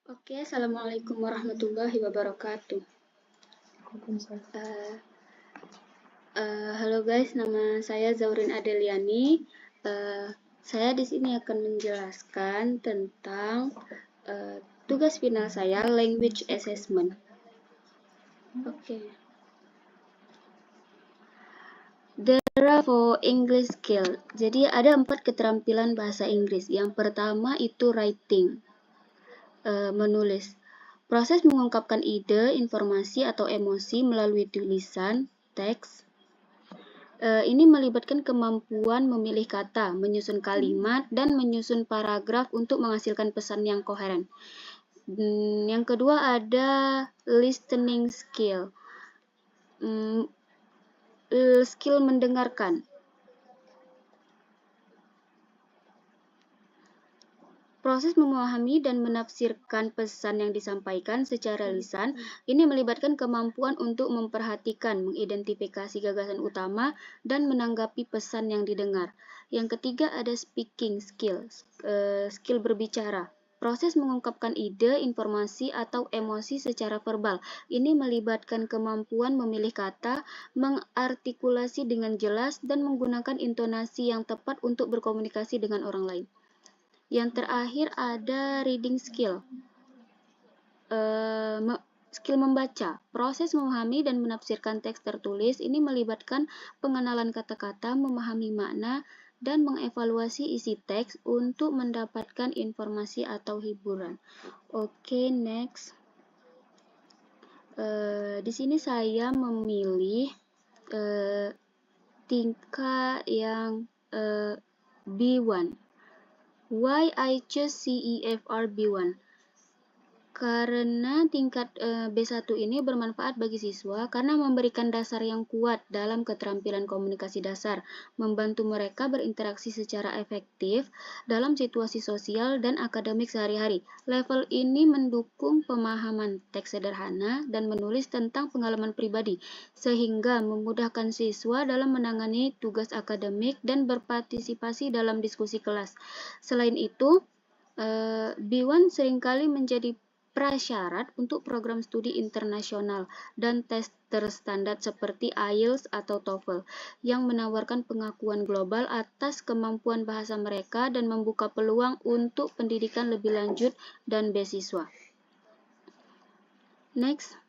Oke, Assalamualaikum warahmatullahi wabarakatuh. Eh, Halo guys, nama saya Zaurin Adeliani. Saya di sini akan menjelaskan tentang tugas final saya, language assessment. Oke. There are 4 English skill. Jadi ada 4 keterampilan bahasa Inggris. Yang pertama itu writing, menulis. Proses mengungkapkan ide, informasi, atau emosi melalui tulisan, teks. Ini melibatkan kemampuan memilih kata, menyusun kalimat, dan menyusun paragraf untuk menghasilkan pesan yang koheren. Yang kedua ada listening skill, skill mendengarkan. Proses memahami dan menafsirkan pesan yang disampaikan secara lisan, ini melibatkan kemampuan untuk memperhatikan, mengidentifikasi gagasan utama, dan menanggapi pesan yang didengar. Yang ketiga ada speaking skill, skill berbicara. Proses mengungkapkan ide, informasi, atau emosi secara verbal. Ini melibatkan kemampuan memilih kata, mengartikulasi dengan jelas, dan menggunakan intonasi yang tepat untuk berkomunikasi dengan orang lain. Yang terakhir ada reading skill, skill membaca. Proses memahami dan menafsirkan teks tertulis ini melibatkan pengenalan kata-kata, memahami makna, dan mengevaluasi isi teks untuk mendapatkan informasi atau hiburan. Oke, next. Di sini saya memilih tingkat yang B1. Why I choose CEFR B1? Karena tingkat B1 ini bermanfaat bagi siswa karena memberikan dasar yang kuat dalam keterampilan komunikasi dasar, membantu mereka berinteraksi secara efektif dalam situasi sosial dan akademik sehari-hari. Level ini mendukung pemahaman teks sederhana dan menulis tentang pengalaman pribadi, sehingga memudahkan siswa dalam menangani tugas akademik dan berpartisipasi dalam diskusi kelas. Selain itu, B1 seringkali menjadi prasyarat untuk program studi internasional dan tes terstandar seperti IELTS atau TOEFL yang menawarkan pengakuan global atas kemampuan bahasa mereka dan membuka peluang untuk pendidikan lebih lanjut dan beasiswa. Next.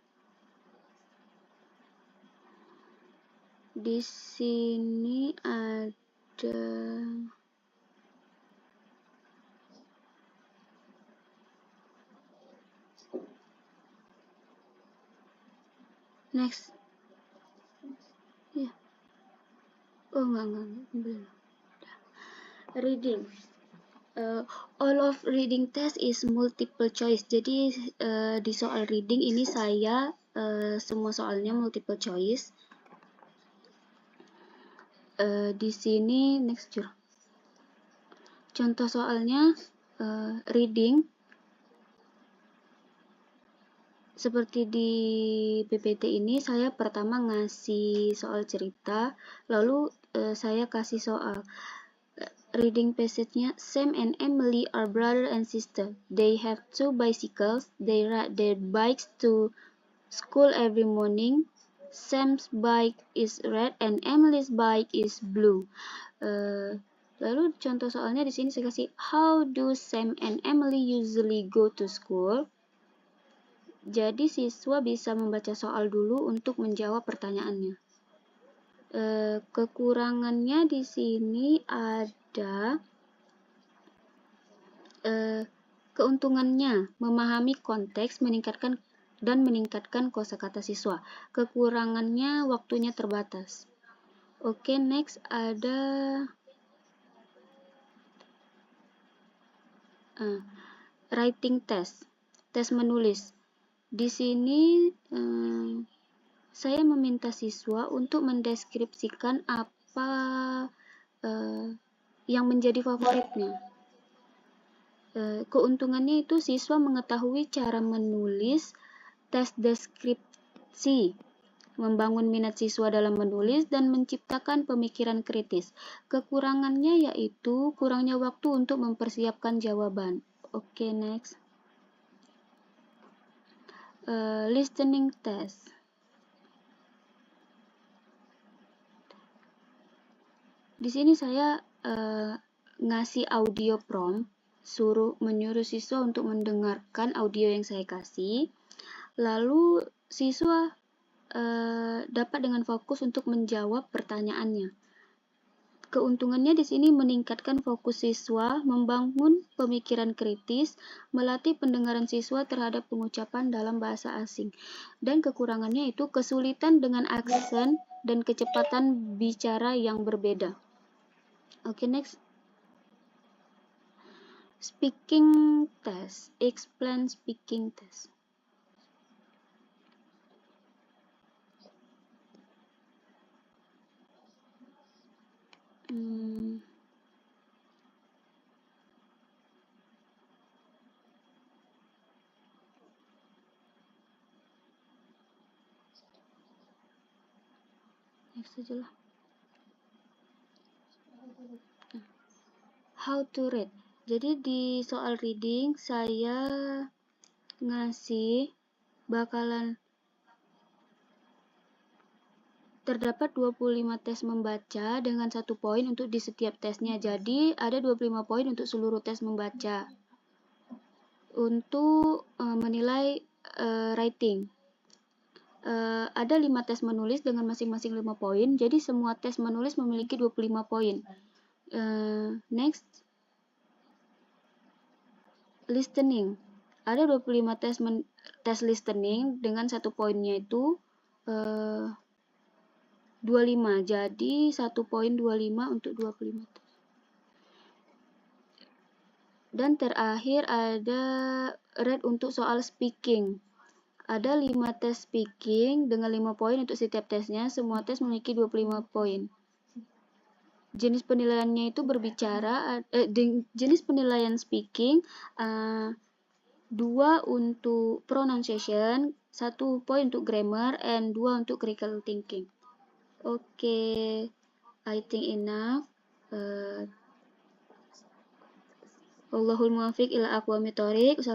Di sini ada next. Ya. Oh, enggak. Belum. Reading. All of reading test is multiple choice. Jadi di soal reading ini saya semua soalnya multiple choice. Di sini next. Contoh soalnya reading seperti di PPT ini saya pertama ngasih soal cerita, lalu saya kasih soal. Reading passage-nya, Sam and Emily are brother and sister. They have 2 bicycles. They ride their bikes to school every morning. Sam's bike is red and Emily's bike is blue. Lalu contoh soalnya di sini saya kasih, how do Sam and Emily usually go to school? Jadi siswa bisa membaca soal dulu untuk menjawab pertanyaannya. Kekurangannya di sini ada keuntungannya memahami konteks, meningkatkan kosakata siswa. Kekurangannya waktunya terbatas. Oke, next ada writing test, tes menulis. Di sini saya meminta siswa untuk mendeskripsikan apa yang menjadi favoritnya. Keuntungannya itu siswa mengetahui cara menulis, tes deskripsi, membangun minat siswa dalam menulis, dan menciptakan pemikiran kritis. Kekurangannya yaitu kurangnya waktu untuk mempersiapkan jawaban. Oke, next. listening test. Di sini saya ngasih audio prompt, menyuruh siswa untuk mendengarkan audio yang saya kasih, lalu siswa dapat dengan fokus untuk menjawab pertanyaannya. Keuntungannya di sini meningkatkan fokus siswa, membangun pemikiran kritis, melatih pendengaran siswa terhadap pengucapan dalam bahasa asing. Dan kekurangannya itu kesulitan dengan aksen dan kecepatan bicara yang berbeda. Oke, next. Speaking test. Explain speaking test. Next aja lah. How to read. Jadi di soal reading saya ngasih bakalan terdapat 25 tes membaca dengan 1 poin untuk di setiap tesnya. Jadi ada 25 poin untuk seluruh tes membaca. Untuk menilai writing. Ada 5 tes menulis dengan masing-masing 5 poin. Jadi semua tes menulis memiliki 25 poin. Next. Listening. Ada 25 tes listening dengan 1 poinnya itu 25. Jadi 1 poin 25 untuk 25 tes. Dan terakhir ada rate untuk soal speaking. Ada 5 tes speaking dengan 5 poin untuk setiap tesnya. Semua tes memiliki 25 poin. Jenis penilaiannya itu berbicara, jenis penilaian speaking 2 untuk pronunciation, 1 poin untuk grammar, and 2 untuk critical thinking. Oke, I think enough. Wallahul muwaffiq ila aqwamit thoriq.